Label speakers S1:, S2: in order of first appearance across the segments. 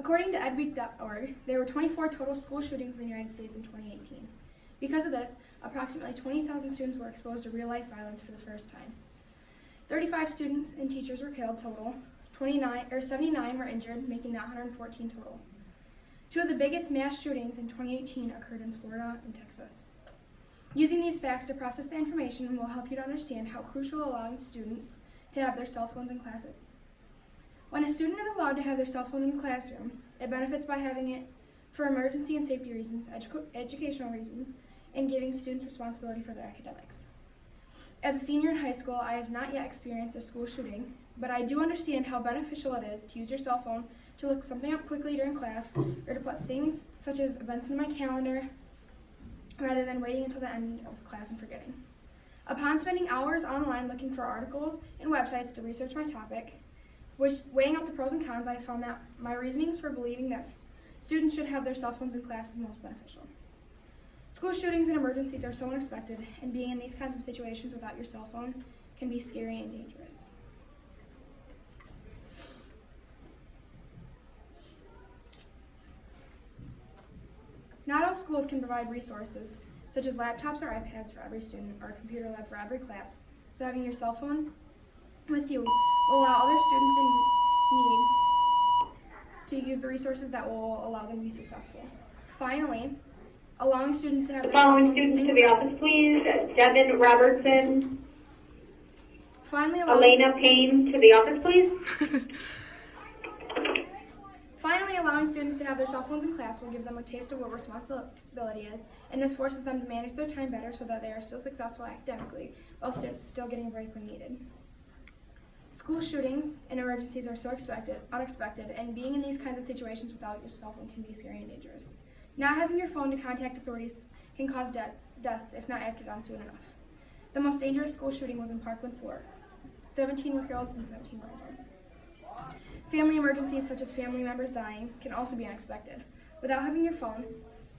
S1: According to edweek.org, there were 24 total school shootings in the United States in 2018. Because of this, approximately 20,000 students were exposed to real-life violence for the first time. 35 students and teachers were killed total, 79 were injured, making that 114 total. Two of the biggest mass shootings in 2018 occurred in Florida and Texas. Using these facts to process the information will help you to understand how crucial allowing students to have their cell phones in classes. When a student is allowed to have their cell phone in the classroom, it benefits by having it for emergency and safety reasons, educational reasons, and giving students responsibility for their academics. As a senior in high school, I have not yet experienced a school shooting, but I do understand how beneficial it is to use your cell phone to look something up quickly during class or to put things such as events in my calendar rather than waiting until the end of the class and forgetting. Upon spending hours online looking for articles and websites to research my topic, weighing up the pros and cons, I found that my reasoning for believing that students should have their cell phones in class is most beneficial. School shootings and emergencies are so unexpected, and being in these kinds of situations without your cell phone can be scary and dangerous. Not all schools can provide resources, such as laptops or iPads for every student or a computer lab for every class, so having your cell phone with you will allow other students in need to use the resources that will allow them to be successful. Finally, allowing students to have their
S2: following students to the office, please. Devin Robertson.
S1: Finally,
S2: Elena Payne to the office, please.
S1: Finally, allowing students to have their cell phones in class will give them a taste of what responsibility is, and this forces them to manage their time better so that they are still successful academically while still getting a break when needed. School shootings and emergencies are so unexpected, and being in these kinds of situations without your cell phone can be scary and dangerous. Not having your phone to contact authorities can cause deaths if not acted on soon enough. The most dangerous school shooting was in Parkland, Florida. 17 were killed and 17 were injured. Family emergencies, such as family members dying, can also be unexpected. Without having your phone,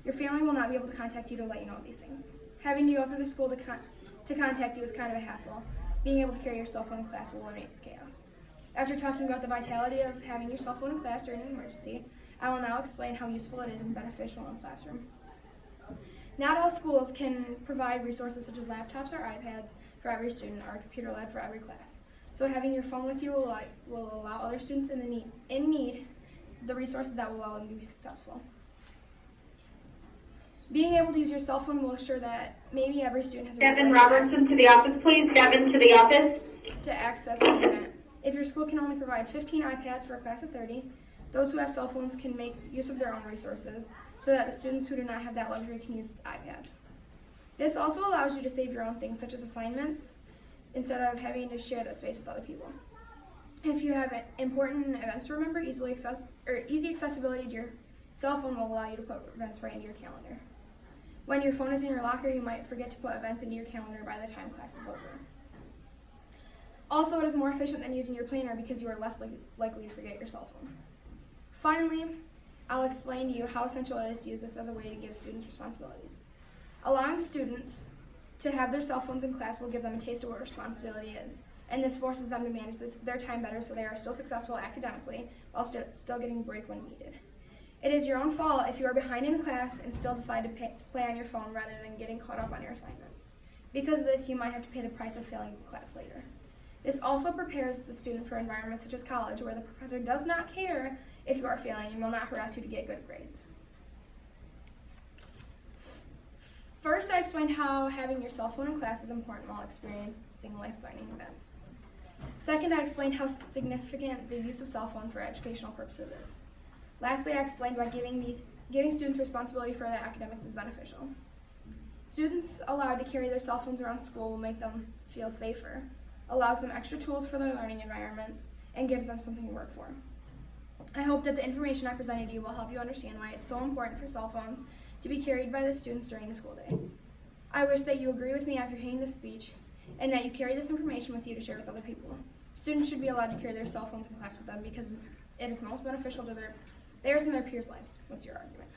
S1: your family will not be able to contact you to let you know these things. Having to go through the school to contact you is kind of a hassle. Being able to carry your cell phone in class will eliminate this chaos. After talking about the vitality of having your cell phone in class during an emergency, I will now explain how useful it is and beneficial in the classroom. Not all schools can provide resources such as laptops or iPads for every student or a computer lab for every class. So having your phone with you will allow other students in need the resources that will allow them to be successful. Being able to use your cell phone will assure that maybe every student has a
S2: Devin Robertson to the office, please. Devin to the office.
S1: To access the internet. If your school can only provide 15 iPads for a class of 30, those who have cell phones can make use of their own resources so that the students who do not have that luxury can use iPads. This also allows you to save your own things such as assignments instead of having to share that space with other people. If you have important events to remember, easy accessibility to your cell phone will allow you to put events right into your calendar. When your phone is in your locker, you might forget to put events into your calendar by the time class is over. Also, it is more efficient than using your planner because you are less likely to forget your cell phone. Finally, I'll explain to you how essential it is to use this as a way to give students responsibilities. Allowing students to have their cell phones in class will give them a taste of what responsibility is, and this forces them to manage their time better so they are still successful academically while still getting a break when needed. It is your own fault if you are behind in class and still decide to play on your phone rather than getting caught up on your assignments. Because of this, you might have to pay the price of failing class later. This also prepares the student for environments such as college, where the professor does not care if you are failing and will not harass you to get good grades. First, I explained how having your cell phone in class is important while experiencing life-threatening events. Second, I explained how significant the use of cell phone for educational purposes is. Lastly, I explained why giving students responsibility for their academics is beneficial. Students allowed to carry their cell phones around school will make them feel safer, allows them extra tools for their learning environments, and gives them something to work for. I hope that the information I presented to you will help you understand why it's so important for cell phones to be carried by the students during the school day. I wish that you agree with me after hearing this speech, and that you carry this information with you to share with other people. Students should be allowed to carry their cell phones in class with them because it is most beneficial to theirs and their peers' lives. What's your argument?